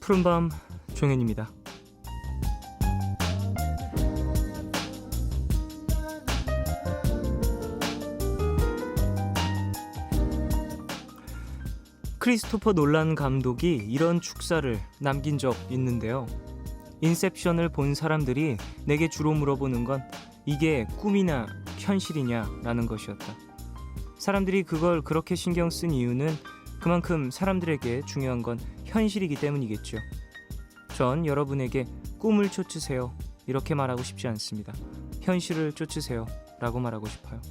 푸른밤 종현입니다. 크리스토퍼 놀란 감독이 이런 축사를 남긴 적 있는데요. 인셉션을 본 사람들이 내게 주로 물어보는 건 이게 꿈이냐 현실이냐 라는 것이었다. 사람들이 그걸 그렇게 신경 쓴 이유는 그만큼 사람들에게 중요한 건 현실이기 때문이겠죠. 전 여러분에게 꿈을 쫓으세요 이렇게 말하고 싶지 않습니다. 현실을 쫓으세요 라고 말하고 싶어요.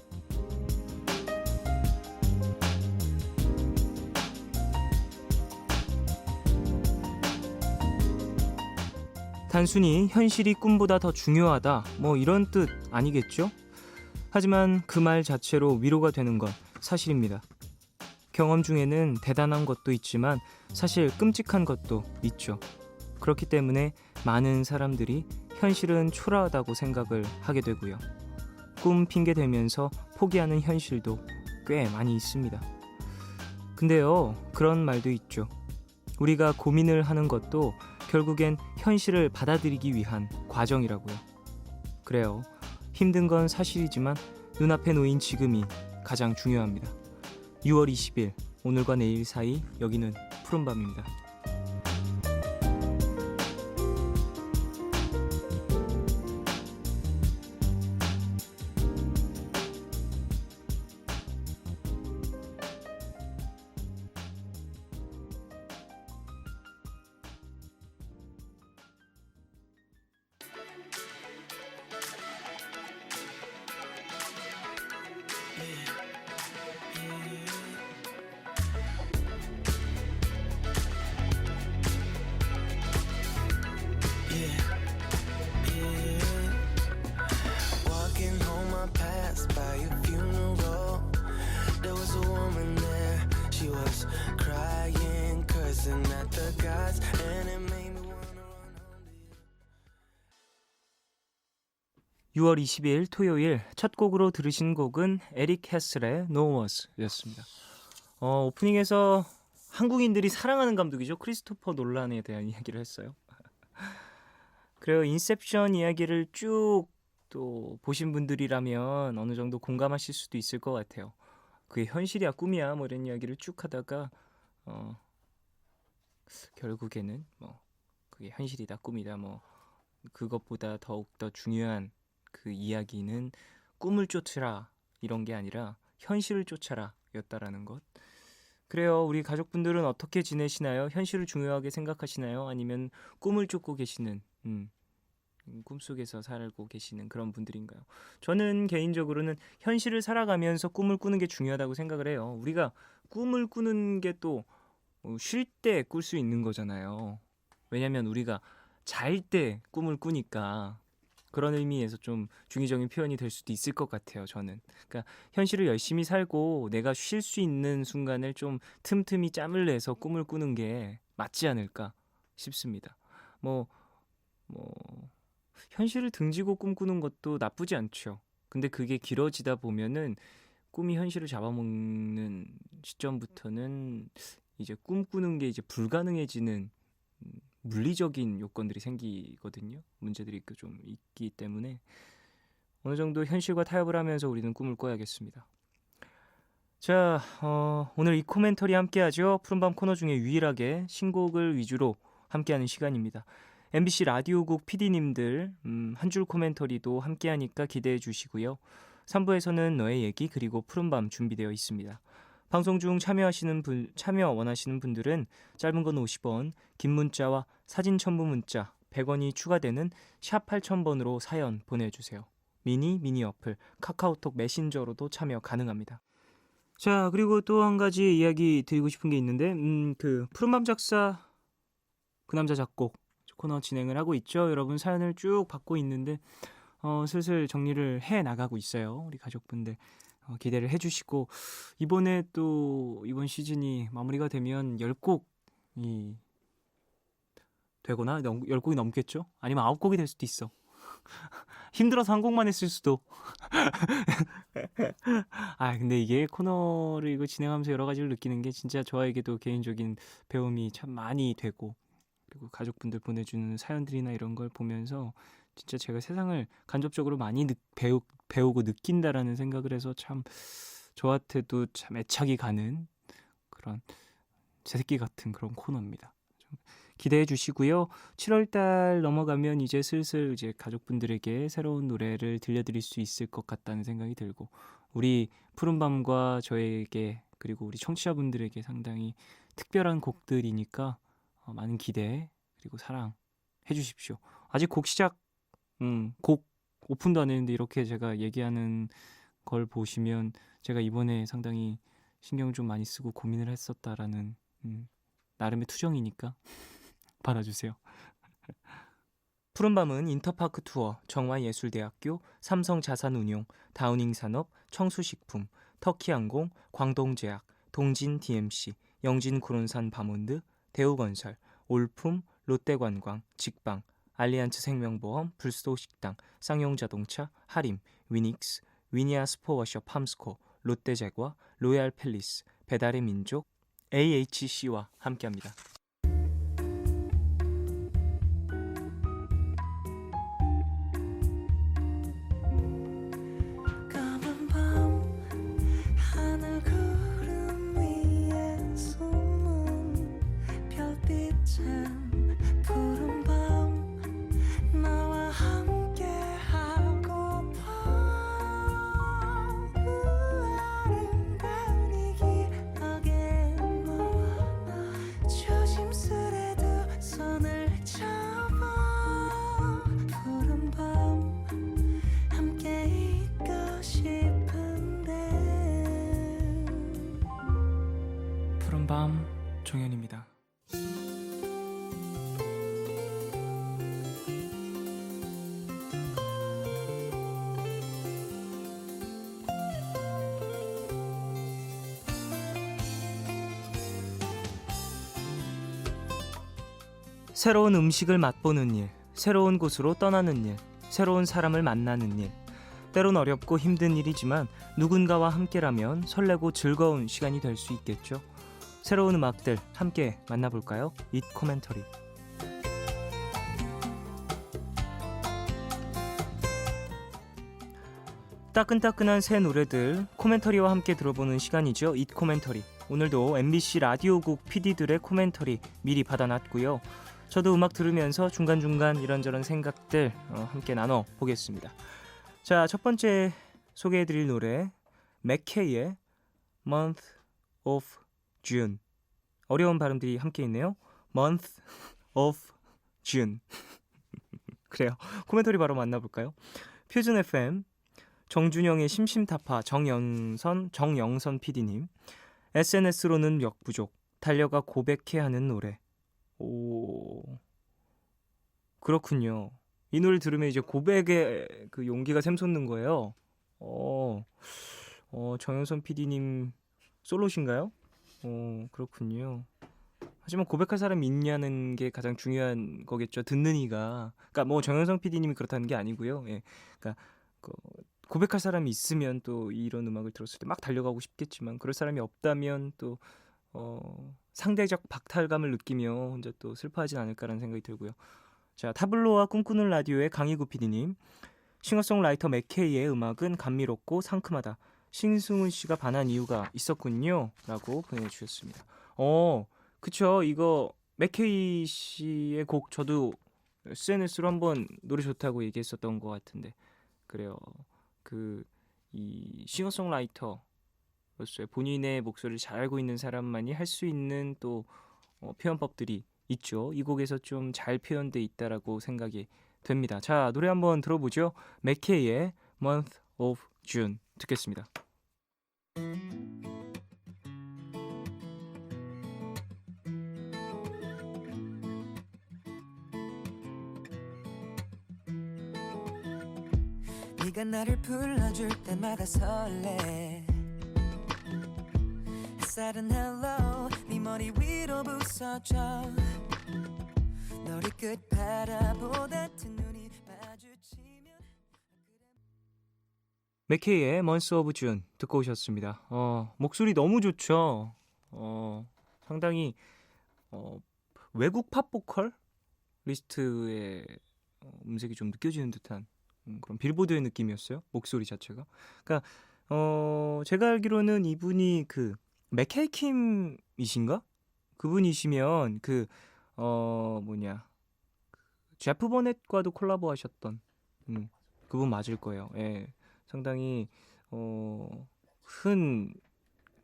단순히 현실이 꿈보다 더 중요하다 이런 뜻 아니겠죠? 하지만 그 말 자체로 위로가 되는 건 사실입니다. 경험 중에는 대단한 것도 있지만 사실 끔찍한 것도 있죠. 그렇기 때문에 많은 사람들이 현실은 초라하다고 생각을 하게 되고요. 꿈 핑계 대면서 포기하는 현실도 꽤 많이 있습니다. 근데요, 그런 말도 있죠. 우리가 고민을 하는 것도 결국엔 현실을 받아들이기 위한 과정이라고요. 그래요. 힘든 건 사실이지만 눈앞에 놓인 지금이 가장 중요합니다. 6월 20일 오늘과 내일 사이 여기는 푸른밤입니다. Walking home, I passed by a funeral. There was a woman there. She was crying, cursing at the gods, and it made me wanna run home to you. 6월 22일 토요일 첫 곡으로 들으신 곡은 에릭 해슬의 No Words 였습니다. 오프닝에서 한국인들이 사랑하는 감독이죠. 크리스토퍼 놀란에 대한 이야기를 했어요. 그래요. 인셉션 이야기를 쭉 또 보신 분들이라면 어느 정도 공감하실 수도 있을 것 같아요. 그게 현실이야 꿈이야 이런 이야기를 쭉 하다가 결국에는 그게 현실이다 꿈이다 그것보다 더욱더 중요한 그 이야기는 꿈을 쫓으라 이런 게 아니라 현실을 쫓아라 였다라는 것. 그래요. 우리 가족분들은 어떻게 지내시나요? 현실을 중요하게 생각하시나요? 아니면 꿈을 쫓고 계시는 꿈속에서 살고 계시는 그런 분들인가요? 저는 개인적으로는 현실을 살아가면서 꿈을 꾸는 게 중요하다고 생각을 해요. 우리가 꿈을 꾸는 게 또 쉴 때 꿀 수 있는 거잖아요. 왜냐면 우리가 잘 때 꿈을 꾸니까 그런 의미에서 좀 중의적인 표현이 될 수도 있을 것 같아요. 저는. 그러니까 현실을 열심히 살고 내가 쉴 수 있는 순간을 좀 틈틈이 짬을 내서 꿈을 꾸는 게 맞지 않을까 싶습니다. 현실을 등지고 꿈꾸는 것도 나쁘지 않죠. 근데 그게 길어지다 보면은 꿈이 현실을 잡아먹는 시점부터는 이제 꿈꾸는 게 이제 불가능해지는 물리적인 요건들이 생기거든요. 문제들이 좀 있기 때문에 어느 정도 현실과 타협을 하면서 우리는 꿈을 꿔야겠습니다. 자, 오늘 이 코멘터리 함께하죠. 푸른밤 코너 중에 유일하게 신곡을 위주로 함께하는 시간입니다. MBC 라디오국 PD님들 한 줄 코멘터리도 함께하니까 기대해 주시고요. 3부에서는 너의 얘기 그리고 푸른밤 준비되어 있습니다. 방송 중 참여 원하시는 분들은 짧은 건 50원, 긴 문자와 사진 첨부 문자 100원이 추가되는 샵 8000번으로 사연 보내주세요. 미니 어플 카카오톡 메신저로도 참여 가능합니다. 자, 그리고 또 한 가지 이야기 드리고 싶은 게 있는데 그 푸른밤 작사 그 남자 작곡 코너 진행을 하고 있죠. 여러분 사연을 쭉 받고 있는데 슬슬 정리를 해 나가고 있어요. 우리 가족분들 기대를 해주시고 이번에 또 이번 시즌이 마무리가 되면 10곡이 되거나 10곡이 넘겠죠? 아니면 9곡이 될 수도 있어. 힘들어서 한 곡만 했을 수도. 근데 이게 코너를 이거 진행하면서 여러 가지를 느끼는 게 진짜 저에게도 개인적인 배움이 참 많이 되고 그리고 가족분들 보내주는 사연들이나 이런 걸 보면서 진짜 제가 세상을 간접적으로 많이 배우고 느낀다라는 생각을 해서 참 저한테도 참 애착이 가는 그런 제 새끼 같은 그런 코너입니다. 좀 기대해 주시고요. 7월달 넘어가면 이제 슬슬 이제 가족분들에게 새로운 노래를 들려드릴 수 있을 것 같다는 생각이 들고 우리 푸른밤과 저에게 그리고 우리 청취자분들에게 상당히 특별한 곡들이니까 많은 기대 그리고 사랑 해주십시오. 아직 곡 시작 곡 오픈도 안 했는데 이렇게 제가 얘기하는 걸 보시면 제가 이번에 상당히 신경 좀 많이 쓰고 고민을 했었다라는 나름의 투정이니까 받아주세요. 푸른밤은 인터파크 투어, 정화예술대학교, 삼성자산운용, 다우닝산업, 청수식품, 터키항공, 광동제약, 동진 DMC, 영진구론산 바몬드, 대우건설, 올품, 롯데관광, 직방, 알리안츠 생명보험, 불소식당, 쌍용자동차, 하림, 위닉스, 위니아 스포워숍 함스코, 롯데제과, 로얄팰리스, 배달의 민족, AHC와 함께합니다. 까만 밤 하늘 구름 위에 숨은 별빛은 푸른 밤 나와 함께 하고파 아름다운 이 기억에 너와 나 조심스레 두 손을 잡아 푸른 밤 함께 있고 싶은데 푸른밤 종현입니다. 새로운 음식을 맛보는 일, 새로운 곳으로 떠나는 일, 새로운 사람을 만나는 일. 때론 어렵고 힘든 일이지만 누군가와 함께라면 설레고 즐거운 시간이 될 수 있겠죠. 새로운 음악들 함께 만나볼까요? 잇 코멘터리. 따끈따끈한 새 노래들 코멘터리와 함께 들어보는 시간이죠. 잇 코멘터리. 오늘도 MBC 라디오국 PD들의 코멘터리 미리 받아놨고요. 저도 음악 들으면서 중간중간 이런저런 생각들 함께 나눠보겠습니다. 자, 첫 번째 소개해드릴 노래 맥케이의 Month of June. 어려운 발음들이 함께 있네요. Month of June. 그래요. 코멘터리 바로 만나볼까요? 퓨전 FM 정준영의 심심타파 정영선 PD님. SNS로는 역부족 달려가 고백해야 하는 노래. 오, 그렇군요. 이 노래 들으면 이제 고백의 그 용기가 샘솟는 거예요. 정현선 PD님 솔로신가요? 그렇군요. 하지만 고백할 사람이 있냐는 게 가장 중요한 거겠죠. 듣는 이가. 그러니까 뭐 정현선 PD님이 그렇다는 게 아니고요. 예. 그러니까 고백할 사람이 있으면 또 이런 음악을 들었을 때 막 달려가고 싶겠지만 그럴 사람이 없다면 또 상대적 박탈감을 느끼며 혼자 또 슬퍼하진 않을까라는 생각이 들고요. 자, 타블로와 꿈꾸는 라디오의 강희구 PD님. 싱어송라이터 맥케이의 음악은 감미롭고 상큼하다. 신승훈 씨가 반한 이유가 있었군요. 라고 보내주셨습니다. 그쵸. 이거 맥케이 씨의 곡 저도 SNS로 한번 노래 좋다고 얘기했었던 것 같은데 그래요. 이 싱어송라이터 본인의 목소리를 잘 알고 있는 사람만이 할 수 있는 또 표현법들이 있죠. 이 곡에서 좀 잘 표현돼 있다라고 생각이 됩니다. 자, 노래 한번 들어보죠. 맥케이의 Month of June 듣겠습니다. 네가 나를 불러줄 때마다 설레 햇살은 hello 네 머리 위로 부서져 너를 끝 바라보다 두 눈이 마주치면 맥케이의 Month of June 듣고 오셨습니다. 목소리 너무 좋죠. 상당히 외국 팝 보컬 리스트의 음색이 좀 느껴지는 듯한 그런 빌보드의 느낌이었어요. 목소리 자체가. 그러니까 제가 알기로는 이분이 그 맥케이킴이신가? 그분이시면 그 뭐냐 제프 버넷과도 콜라보하셨던 그분 맞을 거예요. 예, 상당히 큰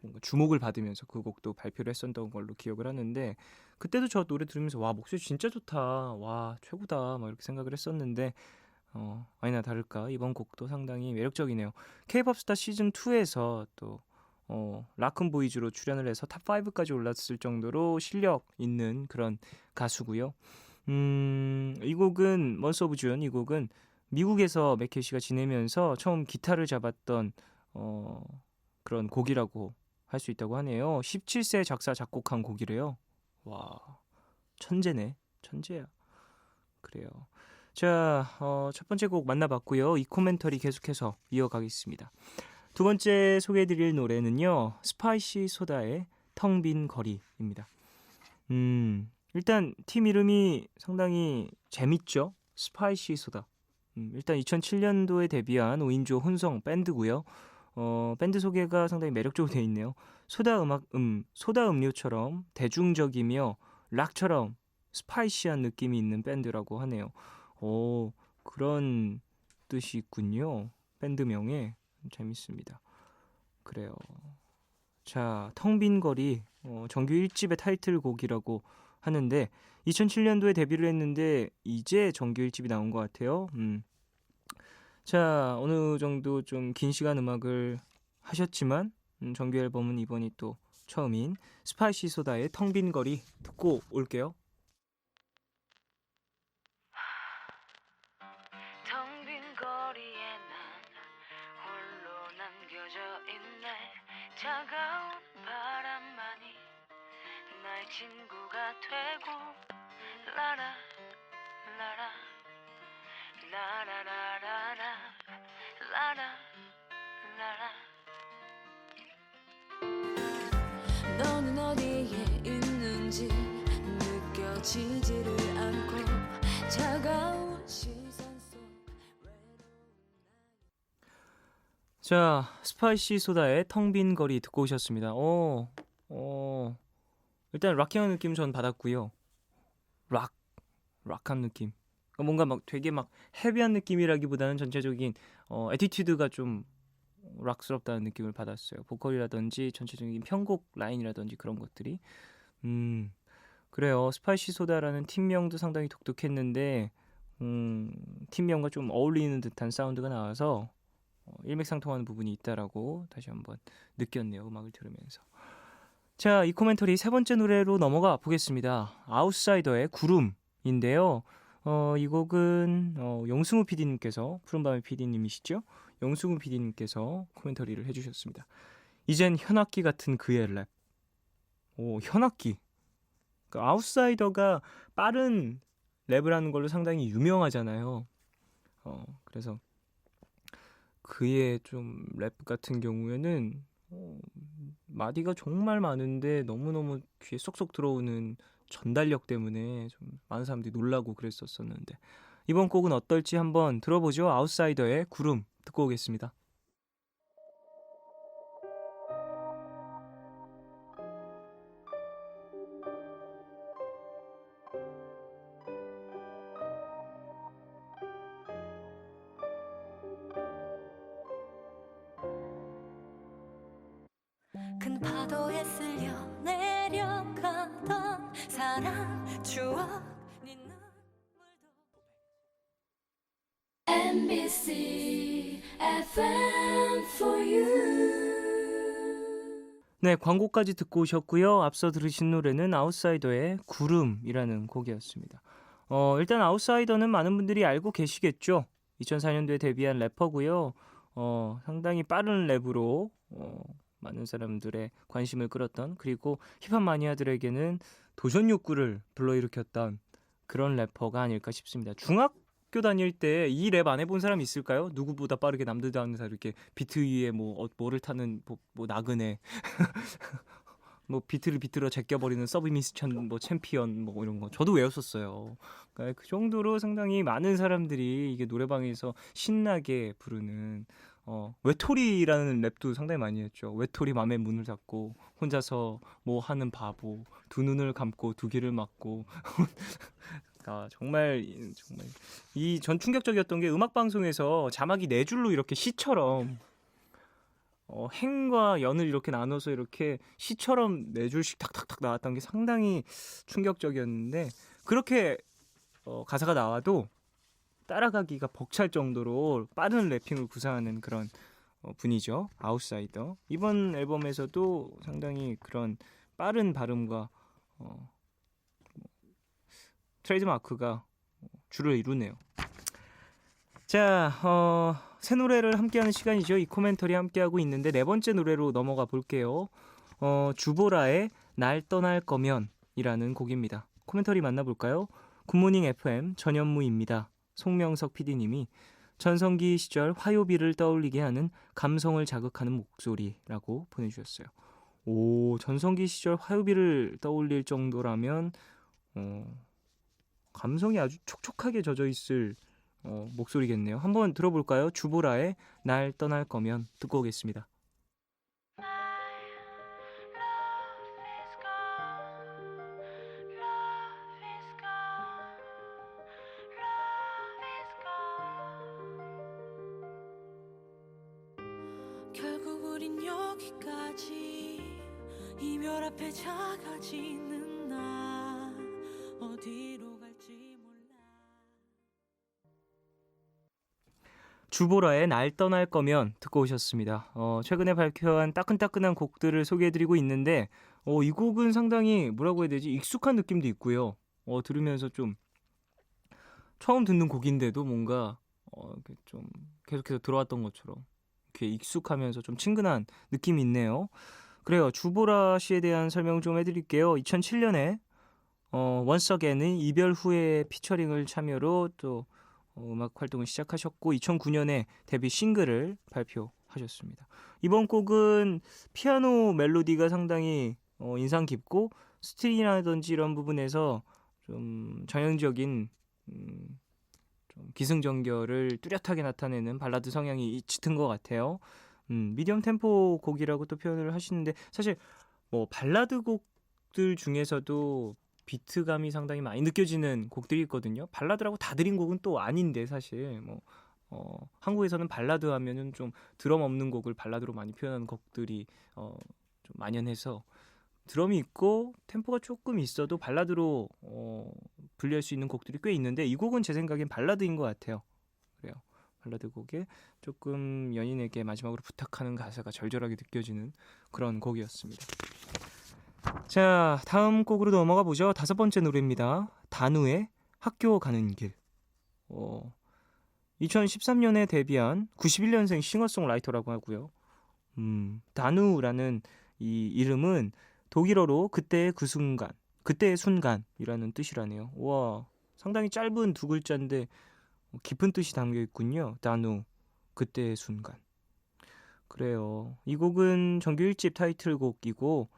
뭔가 주목을 받으면서 그 곡도 발표를 했었던 걸로 기억을 하는데 그때도 저 노래 들으면서 와 목소리 진짜 좋다, 와 최고다 막 이렇게 생각을 했었는데 아니나 다를까 이번 곡도 상당히 매력적이네요. K-pop 스타 시즌 2에서 또 라큰 보이즈로 출연을 해서 탑 5까지 올랐을 정도로 실력 있는 그런 가수고요. 이 곡은 먼스 오브 준, 이 곡은 미국에서 맥케이씨가 지내면서 처음 기타를 잡았던 그런 곡이라고 할 수 있다고 하네요. 17세 작사 작곡한 곡이래요. 와, 천재네, 천재야. 그래요. 자, 첫 번째 곡 만나봤고요. 이 코멘터리 계속해서 이어가겠습니다. 두 번째 소개해드릴 노래는요, 스파이시 소다의 텅 빈 거리입니다. 일단 팀 이름이 상당히 재밌죠. 스파이시 소다. 일단 2007년도에 데뷔한 5인조 혼성 밴드고요. 밴드 소개가 상당히 매력적으로 되어 있네요. 소다 음료처럼 대중적이며 락처럼 스파이시한 느낌이 있는 밴드라고 하네요. 그런 뜻이 있군요. 밴드명에 재밌습니다. 그래요. 자, 텅 빈 거리 정규 1집의 타이틀곡이라고 하는데 2007년도에 데뷔를 했는데 이제 정규 1집이 나온 것 같아요. 자, 어느 정도 좀 긴 시간 음악을 하셨지만 정규 앨범은 이번이 또 처음인 스파이시 소다의 텅 빈 거리 듣고 올게요. 텅 빈 거리에 난 홀로 남겨져 있네. 차가운 바람만이 나의 친구가 되고 라라 라라 라라라라라 라라 라라. 너는 어디에 있는지 느껴지지를 않고 차가운 시선 속 자, 스파이시 소다의 텅 빈 거리 듣고 오셨습니다. 일단 락킹한 느낌 전 받았고요. 락한 느낌. 뭔가 막 되게 막 헤비한 느낌이라기보다는 전체적인 애티튜드가 좀 락스럽다는 느낌을 받았어요. 보컬이라든지 전체적인 편곡 라인이라든지 그런 것들이. 그래요. 스파이시 소다라는 팀명도 상당히 독특했는데 팀명과 좀 어울리는 듯한 사운드가 나와서 일맥상통하는 부분이 있다라고 다시 한번 느꼈네요. 음악을 들으면서. 자, 이 코멘터리 세 번째 노래로 넘어가 보겠습니다. 아웃사이더의 구름인데요. 이 곡은 영승우 PD님께서, 푸른밤의 PD님이시죠? 영승우 PD님께서 코멘터리를 해주셨습니다. 이젠 현악기 같은 그의 랩. 현악기. 그러니까 아웃사이더가 빠른 랩을 하는 걸로 상당히 유명하잖아요. 그래서 그의 좀 랩 같은 경우에는 마디가 정말 많은데 너무너무 귀에 쏙쏙 들어오는 전달력 때문에 좀 많은 사람들이 놀라고 그랬었는데 이번 곡은 어떨지 한번 들어보죠. 아웃사이더의 구름 듣고 오겠습니다. 큰 파도에 쓸려 내려가던 사랑 추억 네 눈물도 MBC FM for you. 네, 광고까지 듣고 오셨고요. 앞서 들으신 노래는 아웃사이더의 구름이라는 곡이었습니다. 일단 아웃사이더는 많은 분들이 알고 계시겠죠. 2004년도에 데뷔한 래퍼고요. 상당히 빠른 랩으로 많은 사람들의 관심을 끌었던, 그리고 힙합 마니아들에게는 도전 욕구를 불러일으켰던 그런 래퍼가 아닐까 싶습니다. 중학교 다닐 때 이 랩 안 해본 사람 있을까요? 누구보다 빠르게 남들도 하는 사람 이렇게 비트 위에 뭐를 타는 뭐 나그네 뭐 비트를 비트로 제껴버리는 서브미션 뭐 챔피언 뭐 이런 거 저도 외웠었어요. 그러니까 그 정도로 상당히 많은 사람들이 이게 노래방에서 신나게 부르는 외톨이라는 랩도 상당히 많이 했죠. 외톨이 맘에 문을 닫고 혼자서 뭐 하는 바보, 두 눈을 감고 두 귀를 막고 정말 이 전 충격적이었던 게 음악 방송에서 자막이 네 줄로 이렇게 시처럼 행과 연을 이렇게 나눠서 이렇게 시처럼 네 줄씩 탁탁탁 나왔던 게 상당히 충격적이었는데 그렇게 가사가 나와도 따라가기가 벅찰 정도로 빠른 래핑을 구사하는 그런 분이죠. 아웃사이더. 이번 앨범에서도 상당히 그런 빠른 발음과 트레이드 마크가 주를 이루네요. 자, 새 노래를 함께하는 시간이죠. 이 코멘터리 함께하고 있는데 네 번째 노래로 넘어가 볼게요. 주보라의 날 떠날 거면이라는 곡입니다. 코멘터리 만나볼까요? 굿모닝 FM 전현무입니다. 송명석 PD님이 전성기 시절 화요비를 떠올리게 하는 감성을 자극하는 목소리라고 보내주셨어요. 오, 전성기 시절 화요비를 떠올릴 정도라면 감성이 아주 촉촉하게 젖어 있을 목소리겠네요. 한번 들어볼까요? 주보라의 날 떠날 거면 듣고 오겠습니다. 결국 우린 여기까지 이별 앞에 작아지는 나 어디로 갈지 몰라. 주보라의 날 떠날 거면 듣고 오셨습니다. 최근에 발표한 따끈따끈한 곡들을 소개해드리고 있는데 이 곡은 상당히 뭐라고 해야 되지? 익숙한 느낌도 있고요. 들으면서 좀 처음 듣는 곡인데도 뭔가 좀 계속해서 들어왔던 것처럼 이렇게 익숙하면서 좀 친근한 느낌이 있네요. 그래요. 주보라 씨에 대한 설명 좀 해드릴게요. 2007년에 Once Again의 이별 후에 피처링을 참여로 또 음악 활동을 시작하셨고 2009년에 데뷔 싱글을 발표하셨습니다. 이번 곡은 피아노 멜로디가 상당히 인상 깊고 스트링이라든지 이런 부분에서 좀 전형적인 좀 기승전결을 뚜렷하게 나타내는 발라드 성향이 짙은 것 같아요. 미디엄 템포 곡이라고 또 표현을 하시는데 사실 뭐 발라드 곡들 중에서도 비트감이 상당히 많이 느껴지는 곡들이 있거든요. 발라드라고 다 들인 곡은 또 아닌데 사실 한국에서는 발라드 하면은 좀 드럼 없는 곡을 발라드로 많이 표현하는 곡들이 좀 만연해서 드럼이 있고 템포가 조금 있어도 발라드로 분류할 수 있는 곡들이 꽤 있는데 이 곡은 제 생각엔 발라드인 것 같아요. 그래요. 발라드 곡에 조금 연인에게 마지막으로 부탁하는 가사가 절절하게 느껴지는 그런 곡이었습니다. 자, 다음 곡으로 넘어가 보죠. 다섯 번째 노래입니다. 다누의 학교 가는 길. 2013년에 데뷔한 91년생 싱어송라이터라고 하고요. 다누라는 이 이름은 독일어로 그때의 그 순간, 그때의 순간이라는 뜻이라네요. 와, 상당히 짧은 두 글자인데 깊은 뜻이 담겨 있군요. 다누, 그때의 순간. 그래요. 이 곡은 정규 1집 타이틀곡이고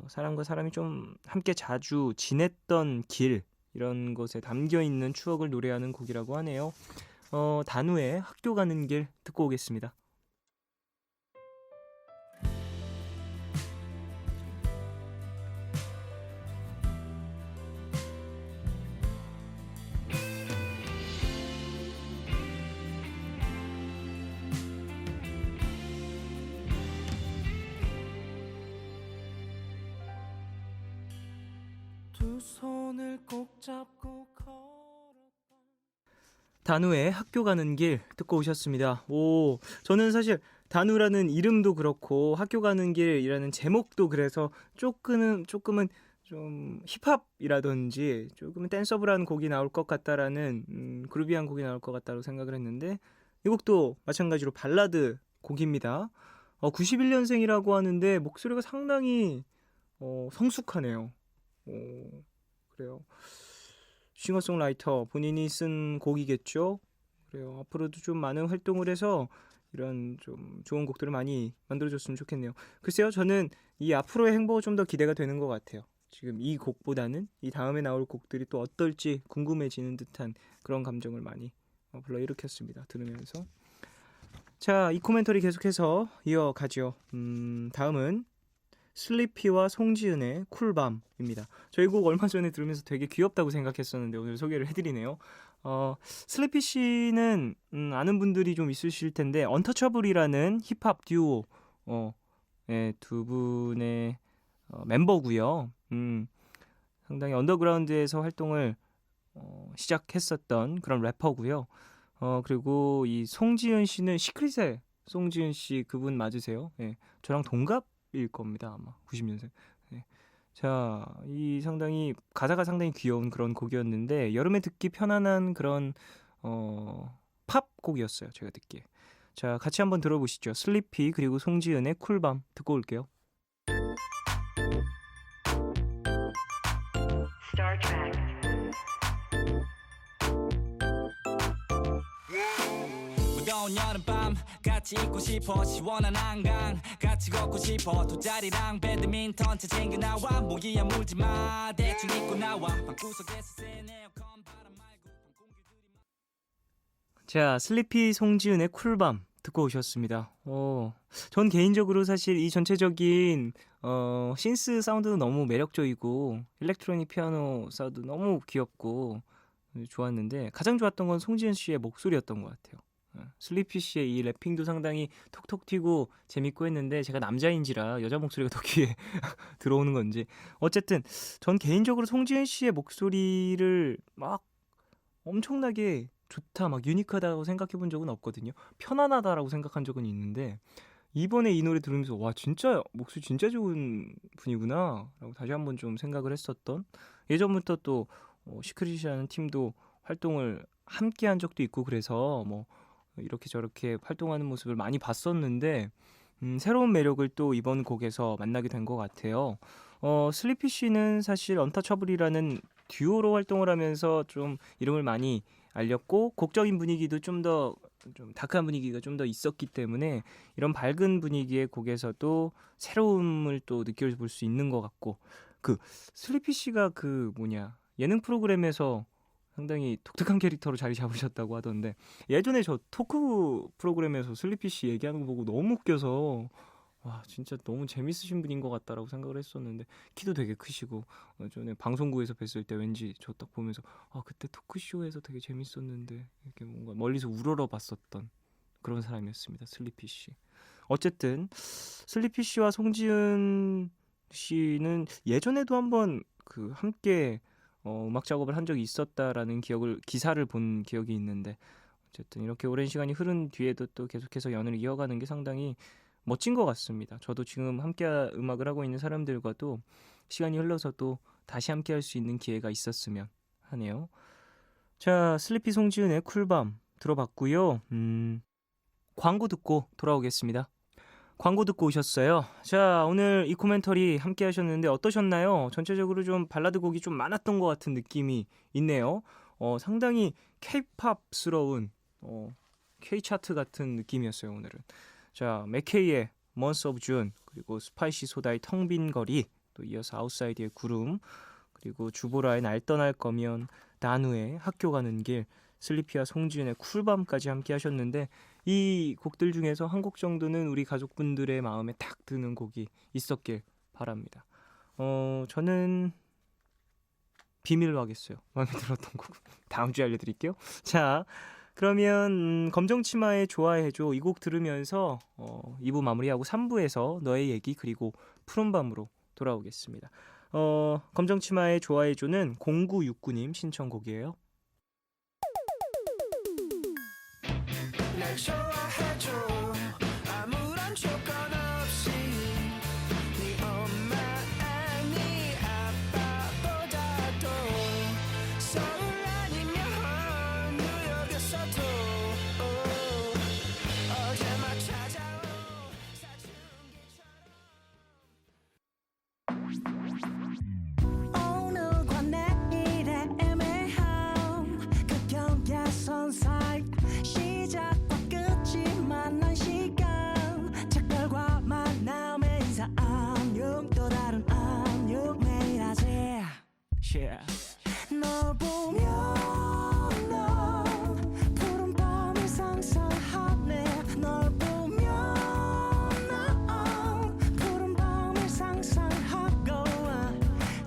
사람과 사람이 좀 함께 자주 지냈던 길 이런 것에 담겨있는 추억을 노래하는 곡이라고 하네요. 다누의 학교 가는 길 듣고 오겠습니다. 두 손을 꼭 잡고 다누의 학교 가는 길 듣고 오셨습니다. 오, 저는 사실 다누라는 이름도 그렇고 학교 가는 길이라는 제목도 그래서 조금은 좀 힙합이라든지 조금은 댄서블한 곡이 나올 것 같다라는 그루비한 곡이 나올 것 같다고 생각을 했는데 이 곡도 마찬가지로 발라드 곡입니다. 91년생이라고 하는데 목소리가 상당히 성숙하네요. 그래요. 싱어송라이터 본인이 쓴 곡이겠죠. 그래요. 앞으로도 좀 많은 활동을 해서 이런 좀 좋은 곡들을 많이 만들어줬으면 좋겠네요. 글쎄요, 저는 이 앞으로의 행보가 좀 더 기대가 되는 것 같아요. 지금 이 곡보다는 이 다음에 나올 곡들이 또 어떨지 궁금해지는 듯한 그런 감정을 많이 불러일으켰습니다. 들으면서. 자, 이 코멘터리 계속해서 이어가죠. 다음은 슬리피와 송지은의 쿨밤입니다. 저희 곡 얼마 전에 들으면서 되게 귀엽다고 생각했었는데 오늘 소개를 해드리네요. 슬리피 씨는 아는 분들이 좀 있으실 텐데 언터처블이라는 힙합 듀오 두 분의 멤버고요. 상당히 언더그라운드에서 활동을 시작했었던 그런 래퍼고요. 그리고 이 송지은 씨는 시크릿의 송지은 씨 그분 맞으세요? 예, 저랑 동갑일 겁니다 아마 90년생. 예. 자, 이 상당히 가사가 상당히 귀여운 그런 곡이었는데 여름에 듣기 편안한 그런 팝 곡이었어요 제가 듣기에. 자, 같이 한번 들어보시죠. 슬리피 그리고 송지은의 쿨밤 듣고 올게요. 무더운 여름밤 같이 있고 싶어 시원한 한강 같이 걷고 싶어 돗자리랑 배드민턴 채 챙겨 나와 모기야 물지마 대충 입고 나와 방구석에서 센 에어컨 바람 말고 방 공기들이 자, 슬리피 송지은의 쿨밤 듣고 오셨습니다. 전 개인적으로 사실 이 전체적인 신스 사운드도 너무 매력적이고 일렉트로닉 피아노 사운드 너무 귀엽고 좋았는데 가장 좋았던 건 송지은 씨의 목소리였던 것 같아요. 슬리피 씨의 이 래핑도 상당히 톡톡 튀고 재밌고 했는데 제가 남자인지라 여자 목소리가 더 귀에 들어오는 건지 어쨌든 전 개인적으로 송지은 씨의 목소리를 막 엄청나게 좋다 막 유니크하다고 생각해 본 적은 없거든요. 편안하다라고 생각한 적은 있는데 이번에 이 노래 들으면서 와 진짜 목소리 진짜 좋은 분이구나 라고 다시 한번 좀 생각을 했었던, 예전부터 또 시크릿이라는 팀도 활동을 함께 한 적도 있고 그래서 뭐 이렇게 저렇게 활동하는 모습을 많이 봤었는데 새로운 매력을 또 이번 곡에서 만나게 된 것 같아요. 슬리피 씨는 사실 언터처블이라는 듀오로 활동을 하면서 좀 이름을 많이 알렸고 곡적인 분위기도 좀 다크한 분위기가 좀 더 있었기 때문에 이런 밝은 분위기의 곡에서도 새로움을 또 느껴볼 수 있는 것 같고, 그 슬리피 씨가 그 예능 프로그램에서 상당히 독특한 캐릭터로 자리 잡으셨다고 하던데 예전에 저 토크 프로그램에서 슬리피 씨 얘기하는 거 보고 너무 웃겨서 와 진짜 너무 재밌으신 분인 것 같다라고 생각을 했었는데 키도 되게 크시고 전에 방송국에서 뵀을 때 왠지 저 딱 보면서 그때 토크쇼에서 되게 재밌었는데 이렇게 뭔가 멀리서 우러러 봤었던 그런 사람이었습니다. 슬리피 씨. 어쨌든 슬리피 씨와 송지은 씨는 예전에도 한번 그 함께 음악 작업을 한 적이 있었다라는 기사를 본 기억이 있는데 어쨌든 이렇게 오랜 시간이 흐른 뒤에도 또 계속해서 연을 이어가는 게 상당히 멋진 것 같습니다. 저도 지금 함께 음악을 하고 있는 사람들과도 시간이 흘러서도 다시 함께 할 수 있는 기회가 있었으면 하네요. 자, 슬리피 송지은의 쿨밤 들어봤고요. 광고 듣고 돌아오겠습니다. 광고 듣고 오셨어요. 자, 오늘 이 코멘터리 함께 하셨는데 어떠셨나요? 전체적으로 좀 발라드 곡이 좀 많았던 것 같은 느낌이 있네요. 상당히 K-팝스러운 K-차트 같은 느낌이었어요, 오늘은. 자, 맥케이의 Months of June, 그리고 스파이시 소다의 텅 빈 거리, 또 이어서 아웃사이드의 구름, 그리고 주보라의 날 떠날 거면, 나누의 학교 가는 길, 슬리피와 송지은의 쿨밤까지 함께 하셨는데 이 곡들 중에서 한 곡 정도는 우리 가족분들의 마음에 딱 드는 곡이 있었길 바랍니다. 저는 비밀로 하겠어요. 마음에 들었던 곡 다음 주에 알려드릴게요. 자, 그러면 검정치마의 좋아해줘 이 곡 들으면서 2부 마무리하고 3부에서 너의 얘기 그리고 푸른밤으로 돌아오겠습니다. 검정치마의 좋아해줘는 0969님 신청곡이에요. 날 좋아해줘 아무런 조건 없이 네 엄마 아니 아빠보다도 서울 아니면 뉴욕에서도 어제만 찾아온 사춘기처럼 오늘과 내일의 애매함 그 경계선 사이 시작과 끝이 yeah. 널 보면 넌 푸른 밤을 상상하네 널 보면 넌 푸른 밤을 상상하고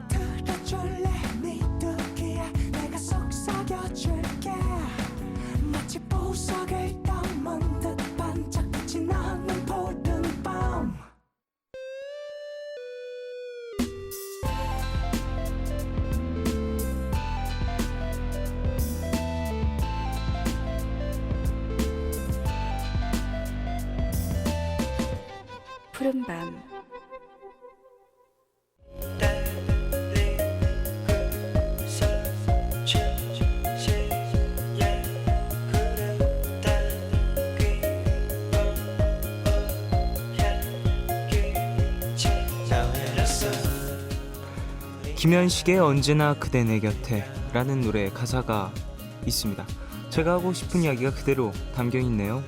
들어줄래 네 두기에 내가 속삭여줄게 마치 보석을 담은 듯 반짝이지 않는 푸른 밤 푸른밤 김현식의 언제나 그대 내 곁에 라는 노래 가사가 있습니다. 제가 하고 싶은 이야기가 그대로 담겨 있네요.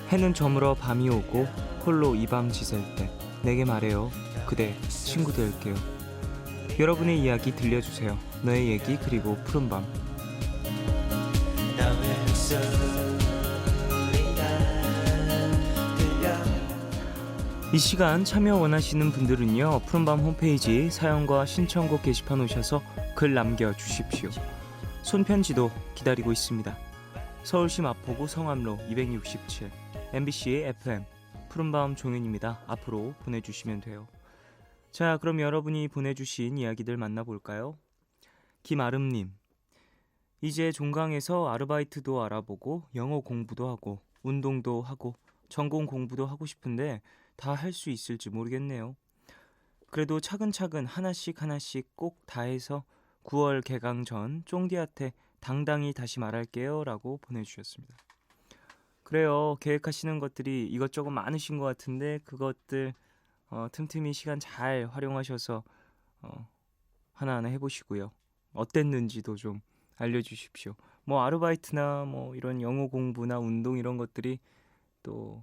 해는 저물어 밤이 오고 홀로 이 밤 지샐 때 내게 말해요. 그대 친구 될게요. 여러분의 이야기 들려주세요. 너의 얘기 그리고 푸른밤. 이 시간 참여 원하시는 분들은요 푸른밤 홈페이지 사연과 신청곡 게시판 오셔서 글 남겨주십시오. 손편지도 기다리고 있습니다. 서울시 마포구 성암로 267 MBC FM 푸른밤 종윤입니다. 앞으로 보내주시면 돼요. 자, 그럼 여러분이 보내주신 이야기들 만나볼까요? 김아름님, 이제 종강에서 아르바이트도 알아보고 영어 공부도 하고 운동도 하고 전공 공부도 하고 싶은데 다 할 수 있을지 모르겠네요. 그래도 차근차근 하나씩 꼭 다 해서 9월 개강 전 쫑디한테 당당히 다시 말할게요 라고 보내주셨습니다. 그래요, 계획하시는 것들이 이것저것 많으신 것 같은데 그것들 틈틈이 시간 잘 활용하셔서 하나하나 해보시고요. 어땠는지도 좀 알려주십시오. 뭐 아르바이트나 뭐 이런 영어 공부나 운동 이런 것들이 또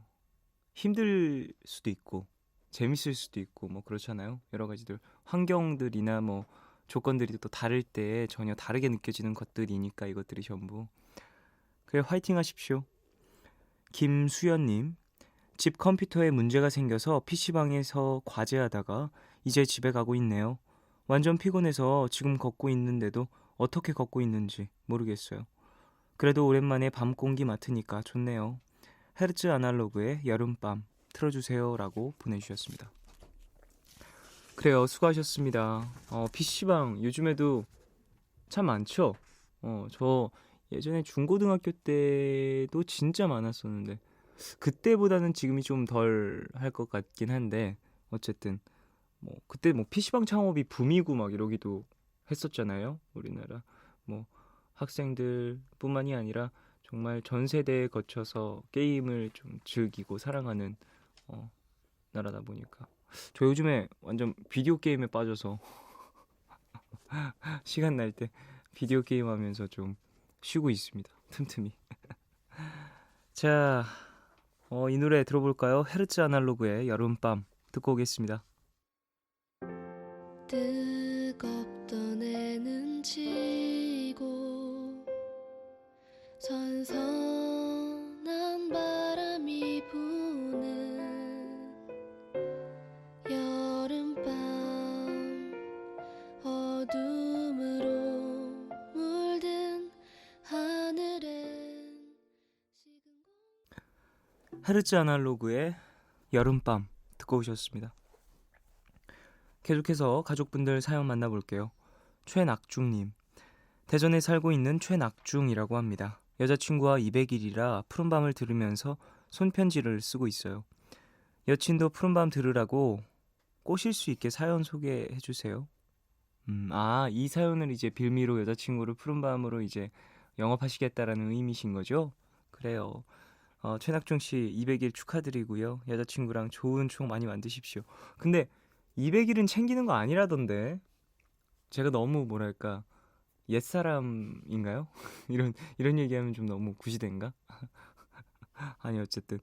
힘들 수도 있고 재밌을 수도 있고 뭐 그렇잖아요. 여러 가지들 환경들이나 뭐 조건들이 또 다를 때 전혀 다르게 느껴지는 것들이니까 이것들이 전부. 그래, 화이팅 하십시오. 김수연님, 집 컴퓨터에 문제가 생겨서 PC방에서 과제하다가 이제 집에 가고 있네요. 완전 피곤해서 지금 걷고 있는데도 어떻게 걷고 있는지 모르겠어요. 그래도 오랜만에 밤 공기 맡으니까 좋네요. 헤르츠 아날로그의 여름밤 틀어주세요 라고 보내주셨습니다. 그래요, 수고하셨습니다. PC방 요즘에도 참 많죠? 저 예전에 중고등학교 때도 진짜 많았었는데 그때보다는 지금이 좀 덜 할 것 같긴 한데 어쨌든 뭐 그때 뭐 PC방 창업이 붐이고 막 이러기도 했었잖아요. 우리나라 뭐 학생들뿐만이 아니라 정말 전 세대에 거쳐서 게임을 좀 즐기고 사랑하는 나라다 보니까 저 요즘에 완전 비디오 게임에 빠져서 시간 날 때 비디오 게임 하면서 좀 쉬고 있습니다. 틈틈이. 자, 이 노래 들어볼까요? 헤르츠 아날로그의 여름밤 듣고 오겠습니다. 뜨겁던 해는 지고 선선한 바람이 부는 여름밤 어둠으로 물든 하늘엔 헤르츠 아날로그의 여름밤 듣고 오셨습니다. 계속해서 가족분들 사연 만나볼게요. 최낙중님, 대전에 살고 있는 최낙중이라고 합니다. 여자친구와 200일이라 푸른밤을 들으면서 손편지를 쓰고 있어요. 여친도 푸른밤 들으라고 꼬실 수 있게 사연 소개해주세요. 이 사연을 이제 빌미로 여자친구를 푸른밤으로 이제 영업하시겠다라는 의미신 거죠? 그래요. 최낙중 씨 200일 축하드리고요. 여자친구랑 좋은 추억 많이 만드십시오. 근데 200일은 챙기는 거 아니라던데 제가 너무 뭐랄까 옛사람인가요? 이런 얘기하면 좀 너무 구시대인가? 아니 어쨌든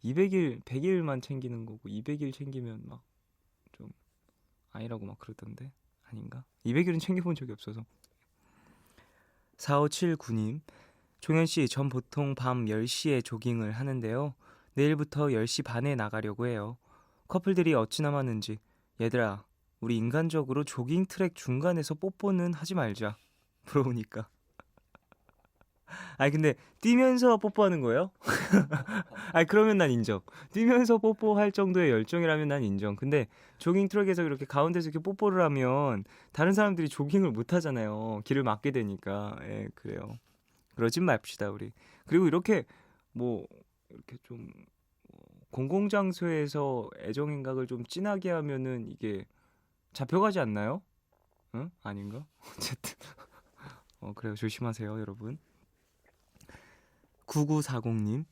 200일 100일만 챙기는 거고 200일 챙기면 막 좀 아니라고 막 그러던데 아닌가? 200일은 챙겨본 적이 없어서. 4579님, 종현씨, 전 보통 밤 10시에 조깅을 하는데요. 내일부터 10시 반에 나가려고 해요. 커플들이 어찌나 많은지. 얘들아, 우리 인간적으로 조깅 트랙 중간에서 뽀뽀는 하지 말자. 부러우니까. 아니 근데 뛰면서 뽀뽀하는 거예요? 아니 그러면 난 인정. 뛰면서 뽀뽀할 정도의 열정이라면 난 인정. 근데 조깅 트랙에서 이렇게 가운데서 이렇게 뽀뽀를 하면 다른 사람들이 조깅을 못 하잖아요. 길을 막게 되니까. 예, 그래요. 그러진 맙시다 우리. 그리고 이렇게 뭐 이렇게 좀 공공장소에서 애정행각을 좀 진하게 하면은 이게 잡혀가지 않나요? 응? 아닌가? 어쨌든 그래요. 조심하세요, 여러분. 9940님,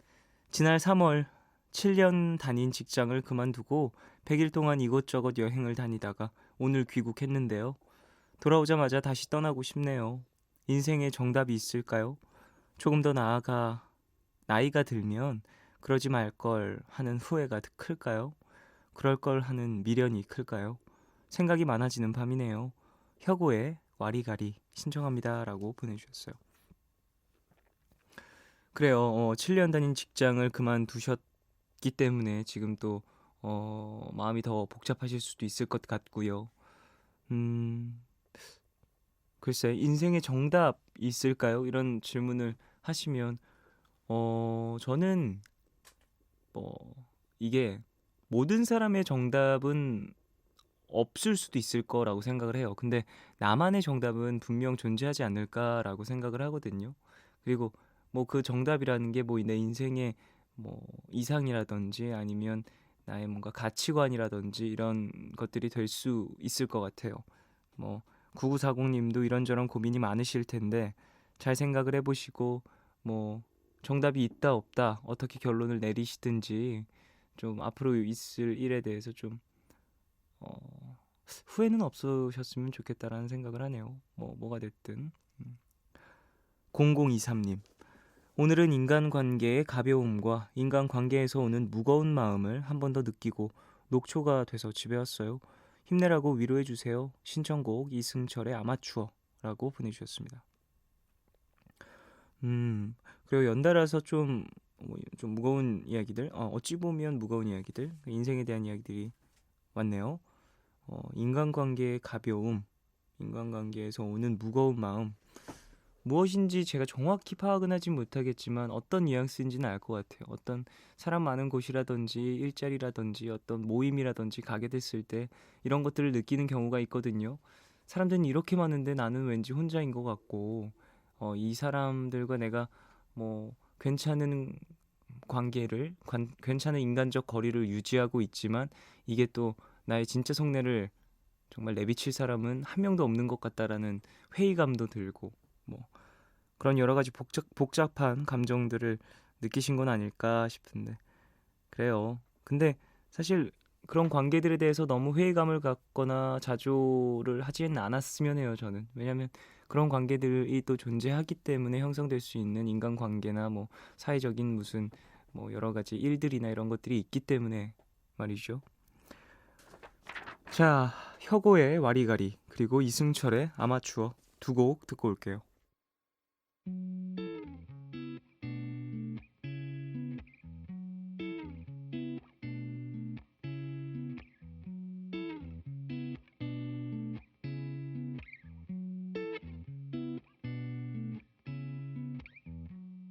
지난 3월 7년 다닌 직장을 그만두고 100일 동안 이곳저곳 여행을 다니다가 오늘 귀국했는데요. 돌아오자마자 다시 떠나고 싶네요. 인생에 정답이 있을까요? 조금 더 나이가 들면 그러지 말 걸 하는 후회가 클까요? 그럴 걸 하는 미련이 클까요? 생각이 많아지는 밤이네요. 혁오의 와리가리 신청합니다 라고 보내주셨어요. 그래요. 7년 다닌 직장을 그만두셨기 때문에 지금 또 마음이 더 복잡하실 수도 있을 것 같고요. 글쎄, 인생의 정답 있을까요? 이런 질문을 하시면 저는 이게 모든 사람의 정답은 없을 수도 있을 거라고 생각을 해요. 근데 나만의 정답은 분명 존재하지 않을까라고 생각을 하거든요. 그리고 뭐 그 정답이라는 게 뭐 내 인생의 뭐 이상이라든지 아니면 나의 뭔가 가치관이라든지 이런 것들이 될 수 있을 것 같아요. 뭐 9940님도 이런저런 고민이 많으실 텐데 잘 생각을 해보시고 뭐 정답이 있다 없다 어떻게 결론을 내리시든지 좀 앞으로 있을 일에 대해서 좀 후회는 없으셨으면 좋겠다라는 생각을 하네요. 뭐가 됐든. 0023님, 오늘은 인간관계의 가벼움과 인간관계에서 오는 무거운 마음을 한 번 더 느끼고 녹초가 돼서 집에 왔어요. 힘내라고 위로해주세요. 신청곡 이승철의 아마추어라고 보내주셨습니다. 그리고 연달아서 좀 무거운 이야기들, 어찌 보면 무거운 이야기들, 인생에 대한 이야기들이 왔네요. 인간관계의 가벼움, 인간관계에서 오는 무거운 마음, 무엇인지 제가 정확히 파악은 하진 못하겠지만 어떤 뉘앙스인지는 알 것 같아요. 어떤 사람 많은 곳이라든지 일자리라든지 어떤 모임이라든지 가게 됐을 때 이런 것들을 느끼는 경우가 있거든요. 사람들은 이렇게 많은데 나는 왠지 혼자인 것 같고 이 사람들과 내가 뭐 괜찮은 관계를 괜찮은 인간적 거리를 유지하고 있지만 이게 또 나의 진짜 속내를 정말 내비칠 사람은 한 명도 없는 것 같다라는 회의감도 들고 뭐 그런 여러 가지 복잡한 감정들을 느끼신 건 아닐까 싶은데 그래요. 근데 사실 그런 관계들에 대해서 너무 회의감을 갖거나 자조를 하지는 않았으면 해요, 저는. 왜냐하면 그런 관계들이 또 존재하기 때문에 형성될 수 있는 인간관계나 뭐 사회적인 무슨 뭐 여러 가지 일들이나 이런 것들이 있기 때문에 말이죠. 자, 혁오의 와리가리 그리고 이승철의 아마추어 두 곡 듣고 올게요.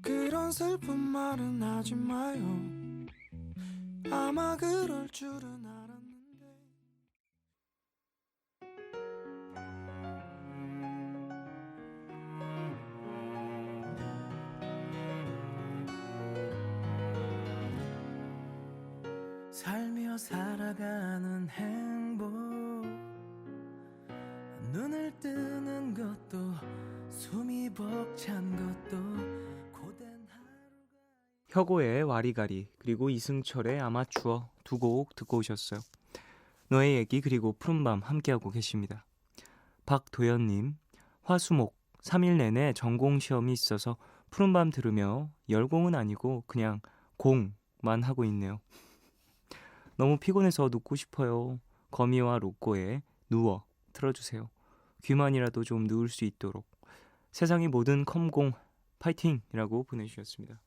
그런 슬픈 말은 하지 마요. 아마 그럴 줄은 알았는데. 살며 살아가는 행복, 눈을 뜨는 것도 숨이 벅찬 것도 고된 혁오의 와리가리 그리고 이승철의 아마추어 두 곡 듣고 오셨어요. 너의 얘기 그리고 푸른밤 함께하고 계십니다. 박도연님, 화수목 3일 내내 전공시험이 있어서 푸른밤 들으며 열공은 아니고 그냥 공만 하고 있네요. 너무 피곤해서 눕고 싶어요. 거미와 로꼬의 누워 틀어주세요. 귀만이라도 좀 누울 수 있도록 세상의 모든 컴공 파이팅이라고 보내주셨습니다.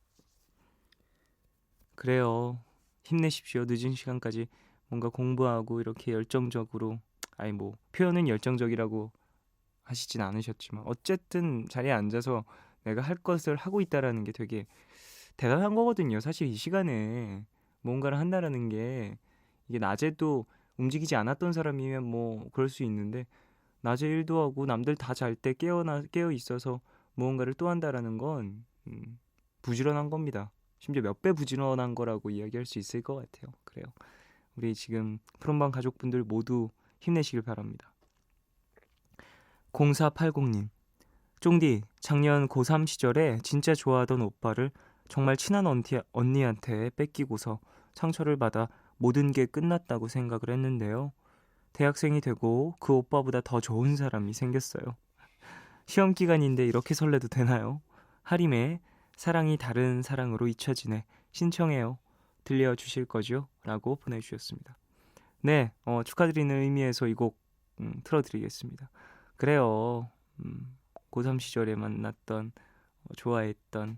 그래요. 힘내십시오. 늦은 시간까지 뭔가 공부하고 이렇게 열정적으로, 아니 뭐 표현은 열정적이라고 하시진 않으셨지만 어쨌든 자리에 앉아서 내가 할 것을 하고 있다라는 게 되게 대단한 거거든요. 사실 이 시간에 뭔가를 한다라는 게, 이게 낮에도 움직이지 않았던 사람이면 뭐 그럴 수 있는데 낮에 일도 하고 남들 다 잘 때 깨어 있어서 무언가를 또 한다라는 건 부지런한 겁니다. 심지어 몇 배 부지런한 거라고 이야기할 수 있을 것 같아요. 그래요. 우리 지금 푸른밤 가족분들 모두 힘내시길 바랍니다. 0480님, 쫑디, 작년 고3 시절에 진짜 좋아하던 오빠를 정말 친한 언니한테 뺏기고서 상처를 받아 모든 게 끝났다고 생각을 했는데요. 대학생이 되고 그 오빠보다 더 좋은 사람이 생겼어요. 시험 기간인데 이렇게 설레도 되나요? 하림의 사랑이 다른 사랑으로 잊혀지네 신청해요. 들려주실 거죠? 라고 보내주셨습니다. 네, 축하드리는 의미에서 이 곡 틀어드리겠습니다. 그래요. 고3 시절에 만났던 좋아했던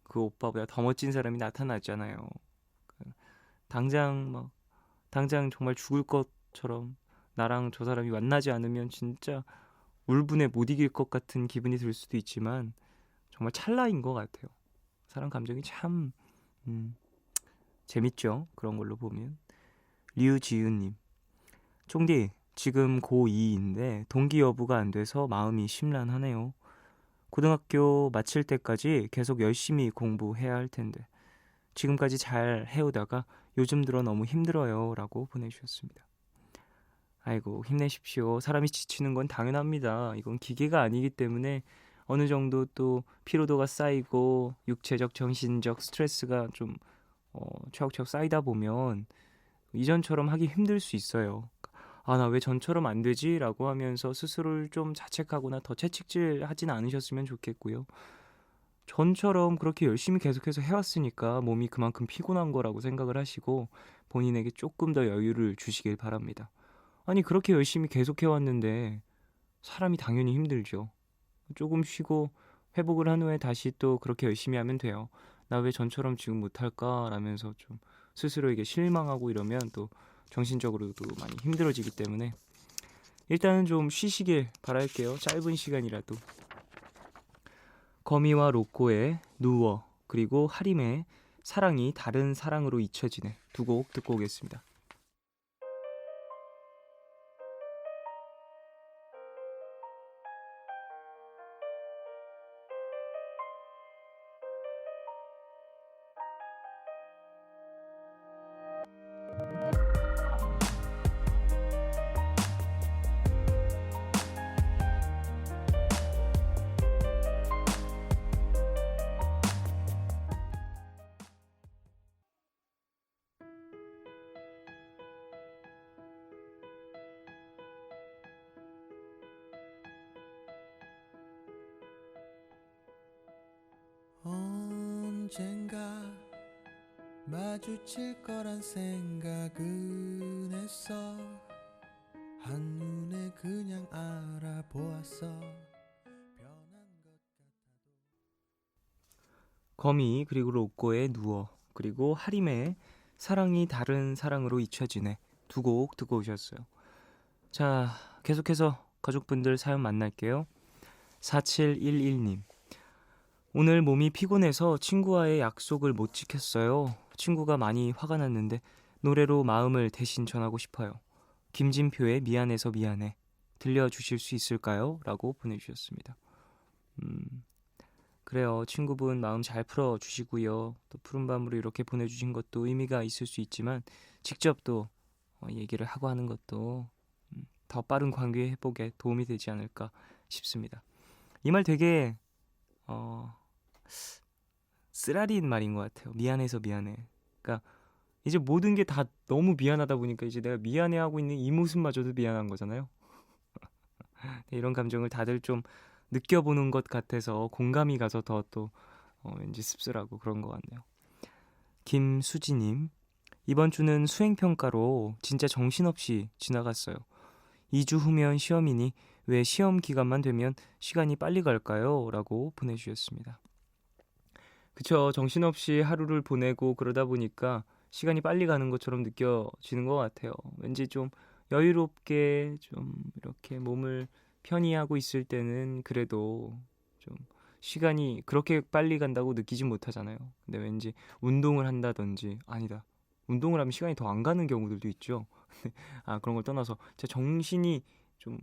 그 오빠보다 더 멋진 사람이 나타나잖아요. 당장 정말 죽을 것처럼 나랑 저 사람이 만나지 않으면 진짜 울분에 못 이길 것 같은 기분이 들 수도 있지만 정말 찰나인 것 같아요. 사람 감정이 참 재밌죠. 그런 걸로 보면. 류지윤님, 쫑디, 지금 고2인데 동기 여부가 안 돼서 마음이 심란하네요. 고등학교 마칠 때까지 계속 열심히 공부해야 할 텐데 지금까지 잘 해오다가 요즘 들어 너무 힘들어요. 라고 보내주셨습니다. 아이고, 힘내십시오. 사람이 지치는 건 당연합니다. 이건 기계가 아니기 때문에 어느 정도 또 피로도가 쌓이고 육체적, 정신적 스트레스가 좀 차곡차곡 쌓이다 보면 이전처럼 하기 힘들 수 있어요. 아, 나 왜 전처럼 안 되지? 라고 하면서 스스로를 좀 자책하거나 더 채찍질 하진 않으셨으면 좋겠고요. 전처럼 그렇게 열심히 계속해서 해왔으니까 몸이 그만큼 피곤한 거라고 생각을 하시고 본인에게 조금 더 여유를 주시길 바랍니다. 아니, 그렇게 열심히 계속 해왔는데 사람이 당연히 힘들죠. 조금 쉬고 회복을 한 후에 다시 또 그렇게 열심히 하면 돼요. 나 왜 전처럼 지금 못할까? 라면서 좀 스스로에게 실망하고 이러면 또 정신적으로도 많이 힘들어지기 때문에 일단은 좀 쉬시길 바랄게요. 짧은 시간이라도. 거미와 로꼬의 누워, 그리고 하림의 사랑이 다른 사랑으로 잊혀지네 두 곡 듣고 오겠습니다. 언젠가 마주칠 거란 생각은 했어. 한눈에 그냥 알아보았어. 변한 것 같아도. 거미, 그리고 로꼬의 누워, 그리고 하림의 사랑이 다른 사랑으로 잊혀지네 두 곡 듣고 오셨어요. 자, 계속해서 가족분들 사연 만날게요. 4711님, 오늘 몸이 피곤해서 친구와의 약속을 못 지켰어요. 친구가 많이 화가 났는데 노래로 마음을 대신 전하고 싶어요. 김진표의 미안해서 미안해 들려주실 수 있을까요? 라고 보내주셨습니다. 그래요. 친구분 마음 잘 풀어주시고요. 또 푸른밤으로 이렇게 보내주신 것도 의미가 있을 수 있지만 직접 또 얘기를 하고 하는 것도 더 빠른 관계 회복에 도움이 되지 않을까 싶습니다. 이 말 되게 쓰라린 말인 것 같아요. 미안해서 미안해. 그러니까 이제 모든 게 다 너무 미안하다 보니까 이제 내가 미안해하고 있는 이 모습마저도 미안한 거잖아요. 이런 감정을 다들 좀 느껴보는 것 같아서 공감이 가서 더 또 왠지 씁쓸하고 그런 것 같네요. 김수지님, 이번 주는 수행평가로 진짜 정신없이 지나갔어요. 2주 후면 시험이니 왜 시험 기간만 되면 시간이 빨리 갈까요? 라고 보내주셨습니다. 그쵸. 정신없이 하루를 보내고 그러다 보니까 시간이 빨리 가는 것처럼 느껴지는 것 같아요. 왠지 좀 여유롭게 좀 이렇게 몸을 편히 하고 있을 때는 그래도 좀 시간이 그렇게 빨리 간다고 느끼진 못하잖아요. 근데 왠지 운동을 한다든지 아니다. 운동을 하면 시간이 더 안 가는 경우들도 있죠. 그런 걸 떠나서 제 정신이 좀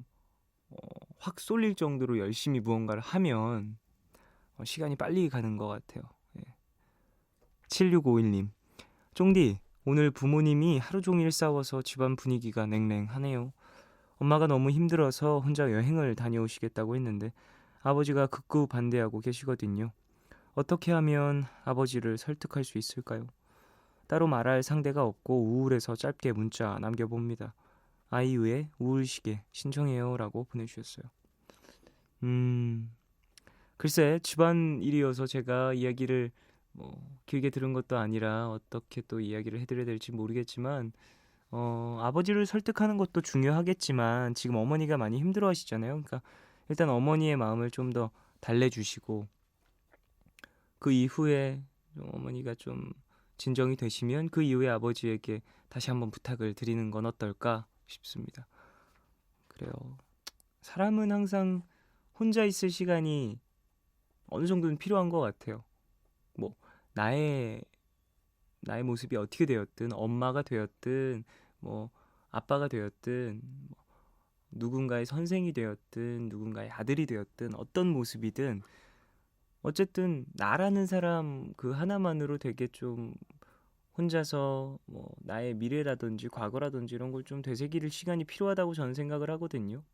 확 쏠릴 정도로 열심히 무언가를 하면 시간이 빨리 가는 것 같아요. 7651님, 쫑디, 오늘 부모님이 하루 종일 싸워서 집안 분위기가 냉랭하네요. 엄마가 너무 힘들어서 혼자 여행을 다녀오시겠다고 했는데 아버지가 극구 반대하고 계시거든요. 어떻게 하면 아버지를 설득할 수 있을까요? 따로 말할 상대가 없고 우울해서 짧게 문자 남겨봅니다. 아이유의 우울시계 신청해요 라고 보내주셨어요. 글쎄 집안 일이어서 제가 이야기를 길게 들은 것도 아니라 어떻게 또 이야기를 해드려야 될지 모르겠지만 아버지를 설득하는 것도 중요하겠지만 지금 어머니가 많이 힘들어 하시잖아요. 그러니까 일단 어머니의 마음을 좀 더 달래주시고 그 이후에 어머니가 좀 진정이 되시면 그 이후에 아버지에게 다시 한번 부탁을 드리는 건 어떨까 싶습니다. 그래요. 사람은 항상 혼자 있을 시간이 어느 정도는 필요한 것 같아요. 뭐 나의 모습이 어떻게 되었든 엄마가 되었든 뭐 아빠가 되었든 뭐 누군가의 선생이 되었든 누군가의 아들이 되었든 어떤 모습이든 어쨌든 나라는 사람 그 하나만으로 되게 좀 혼자서 뭐 나의 미래라든지 과거라든지 이런 걸 좀 되새길 시간이 필요하다고 저는 생각을 하거든요.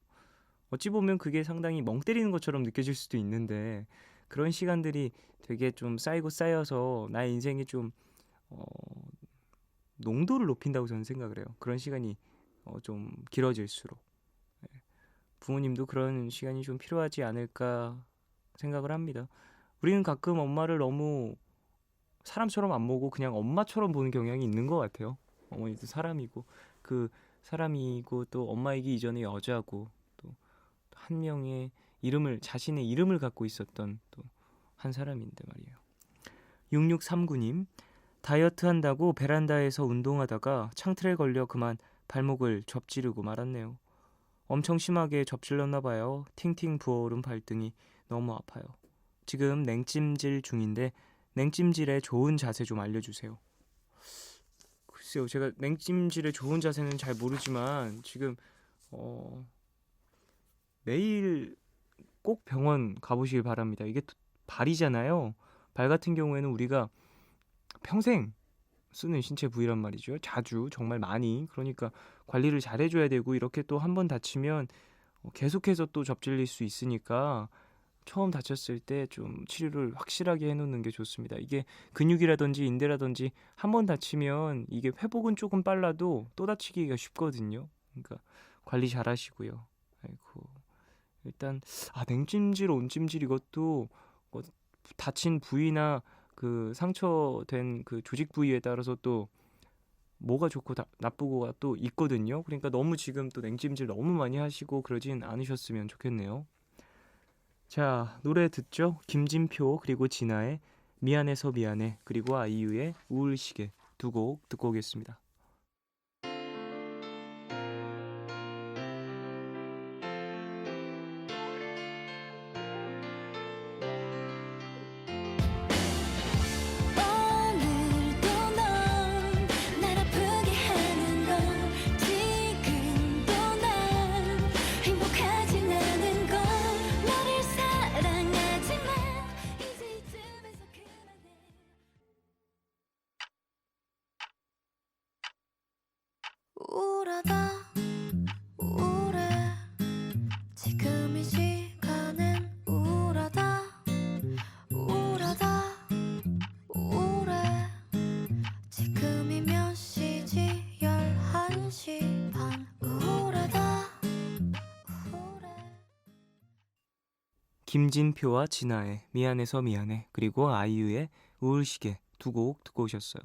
어찌 보면 그게 상당히 멍 때리는 것처럼 느껴질 수도 있는데 그런 시간들이 되게 좀 쌓이고 쌓여서 나의 인생이 좀 농도를 높인다고 저는 생각을 해요. 그런 시간이 좀 길어질수록 부모님도 그런 시간이 좀 필요하지 않을까 생각을 합니다. 우리는 가끔 엄마를 너무 사람처럼 안 보고 그냥 엄마처럼 보는 경향이 있는 것 같아요. 어머니도 사람이고 그 사람이고 또 엄마이기 이전에 여자고 또 한 명의 자신의 이름을 갖고 있었던 또 한 사람인데 말이에요. 6639님, 다이어트 한다고 베란다에서 운동하다가 창틀에 걸려 그만 발목을 접지르고 말았네요. 엄청 심하게 접질렀나 봐요. 팅팅 부어오른 발등이 너무 아파요. 지금 냉찜질 중인데 냉찜질의 좋은 자세 좀 알려주세요. 글쎄요, 제가 냉찜질의 좋은 자세는 잘 모르지만 지금 내일 꼭 병원 가보시길 바랍니다. 이게 발이잖아요. 발 같은 경우에는 우리가 평생 쓰는 신체 부위란 말이죠. 자주 정말 많이. 그러니까 관리를 잘 해줘야 되고 이렇게 또 한 번 다치면 계속해서 또 접질릴 수 있으니까 처음 다쳤을 때 좀 치료를 확실하게 해놓는 게 좋습니다. 이게 근육이라든지 인대라든지 한 번 다치면 이게 회복은 조금 빨라도 또 다치기가 쉽거든요. 그러니까 관리 잘 하시고요. 아이고. 일단 냉찜질, 온찜질 이것도 다친 부위나 그 상처된 그 조직 부위에 따라서 또 뭐가 좋고 나쁘고가 또 있거든요. 그러니까 너무 지금 또 냉찜질 너무 많이 하시고 그러진 않으셨으면 좋겠네요. 자, 노래 듣죠? 김진표 그리고 진아의 미안해서 미안해 그리고 아이유의 우울시계 두 곡 듣고 오겠습니다. 오늘도 넌 날 아프게 하는 걸 지금도 난 행복하진 않은 걸 너를 사랑하지만 이제 이쯤에서 그만해. 우울하다 우울해 지금 이 시간엔 우울하다 우울하다 우울해 지금이 몇 시지 11시 반 우울하다 우울해 김진표와 진아의 미안해서 미안해 그리고 아이유의 우울시계 두 곡 듣고 오셨어요.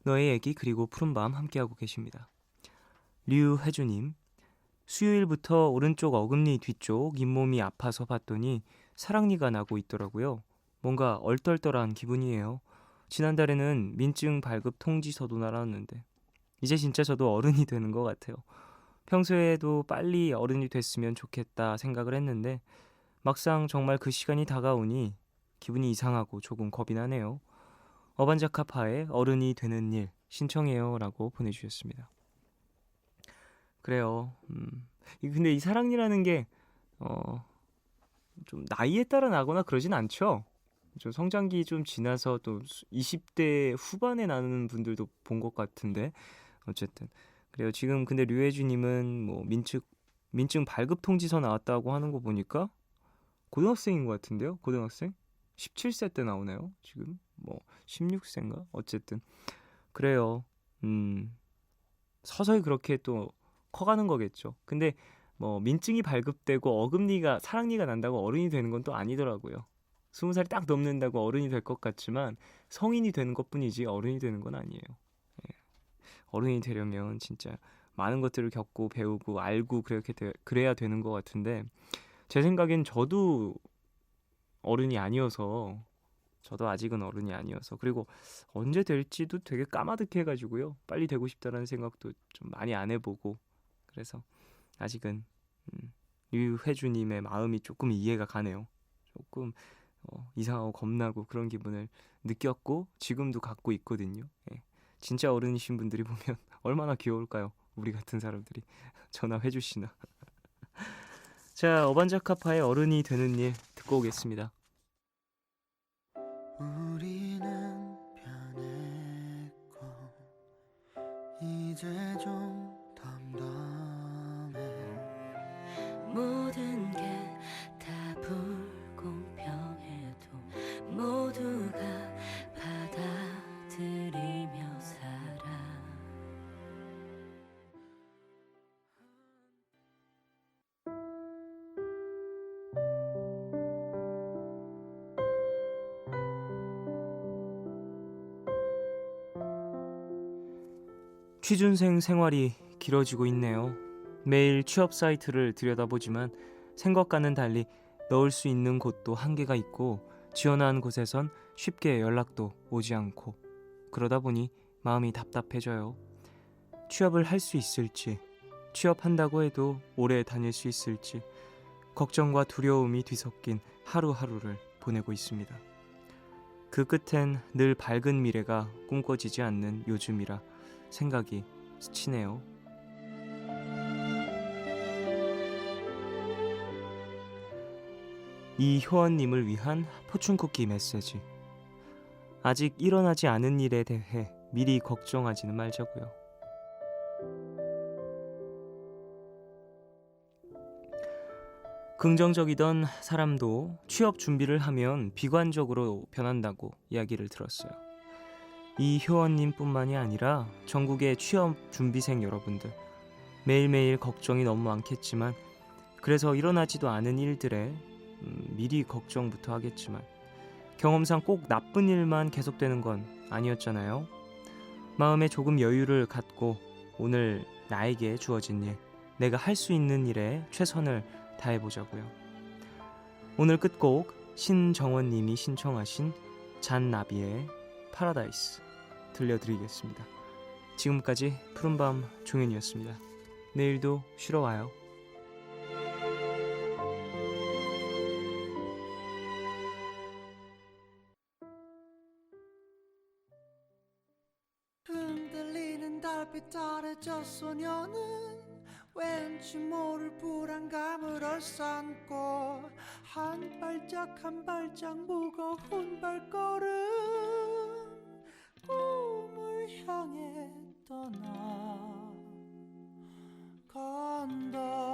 너의 얘기 그리고 푸른밤 함께하고 계십니다. 류혜주님, 수요일부터 오른쪽 어금니 뒤쪽 잇몸이 아파서 봤더니 사랑니가 나고 있더라고요. 뭔가 얼떨떨한 기분이에요. 지난달에는 민증 발급 통지서도 날아왔는데 이제 진짜 저도 어른이 되는 것 같아요. 평소에도 빨리 어른이 됐으면 좋겠다 생각을 했는데 막상 정말 그 시간이 다가오니 기분이 이상하고 조금 겁이 나네요. 어반자카파의 어른이 되는 일 신청해요 라고 보내주셨습니다. 그래요. 근데 이 사랑니라는 게 좀 나이에 따라 나거나 그러진 않죠. 좀 성장기 좀 지나서 또 20대 후반에 나는 분들도 본 것 같은데 어쨌든 그래요. 지금 근데 류혜주님은 뭐 민증 발급 통지서 나왔다고 하는 거 보니까 고등학생인 것 같은데요. 고등학생 17세 때 나오네요. 지금 뭐 16세인가 어쨌든 그래요. 서서히 그렇게 또 커가는 거겠죠. 근데 뭐 민증이 발급되고 어금니가 사랑니가 난다고 어른이 되는 건 또 아니더라고요. 20살이 딱 넘는다고 어른이 될 것 같지만 성인이 되는 것뿐이지 어른이 되는 건 아니에요. 예. 어른이 되려면 진짜 많은 것들을 겪고 배우고 알고 그래야 되는 것 같은데 제 생각엔 저도 아직은 어른이 아니어서 그리고 언제 될지도 되게 까마득해가지고요. 빨리 되고 싶다라는 생각도 좀 많이 안 해보고 그래서 아직은 류혜주님의 마음이 조금 이해가 가네요. 조금 이상하고 겁나고 그런 기분을 느꼈고 지금도 갖고 있거든요. 예. 진짜 어른이신 분들이 보면 얼마나 귀여울까요? 우리 같은 사람들이 전화해주시나. 자, 어반자카파의 어른이 되는 일 듣고 오겠습니다. 우리는 변했고 이제 좀 덤덤해. 모든 게 다 불공평해도 모두가 받아들이며 살아. 취준생 생활이 길어지고 있네요. 매일 취업 사이트를 들여다보지만 생각과는 달리 넣을 수 있는 곳도 한계가 있고 지원한 곳에선 쉽게 연락도 오지 않고 그러다 보니 마음이 답답해져요. 취업을 할 수 있을지, 취업한다고 해도 오래 다닐 수 있을지 걱정과 두려움이 뒤섞인 하루하루를 보내고 있습니다. 그 끝엔 늘 밝은 미래가 꿈꿔지지 않는 요즘이라 생각이 스치네요. 이효원님을 위한 포춘쿠키 메시지. 아직 일어나지 않은 일에 대해 미리 걱정하지는 말자고요. 긍정적이던 사람도 취업 준비를 하면 비관적으로 변한다고 이야기를 들었어요. 이효원님뿐만이 아니라 전국의 취업 준비생 여러분들 매일매일 걱정이 너무 많겠지만 그래서 일어나지도 않은 일들에 미리 걱정부터 하겠지만 경험상 꼭 나쁜 일만 계속되는 건 아니었잖아요. 마음에 조금 여유를 갖고 오늘 나에게 주어진 일, 내가 할 수 있는 일에 최선을 다해보자고요. 오늘 끝곡 신정원님이 신청하신 잔나비의 파라다이스 들려드리겠습니다. 지금까지 푸른밤 종현이었습니다. 내일도 쉬러 와요. 흔들리는 달빛 아래 저 소녀는 왠지 모를 불안감을 얼싸안고 한 발짝 한 발짝 무거운 발걸음 꿈을 향해 떠나 간다.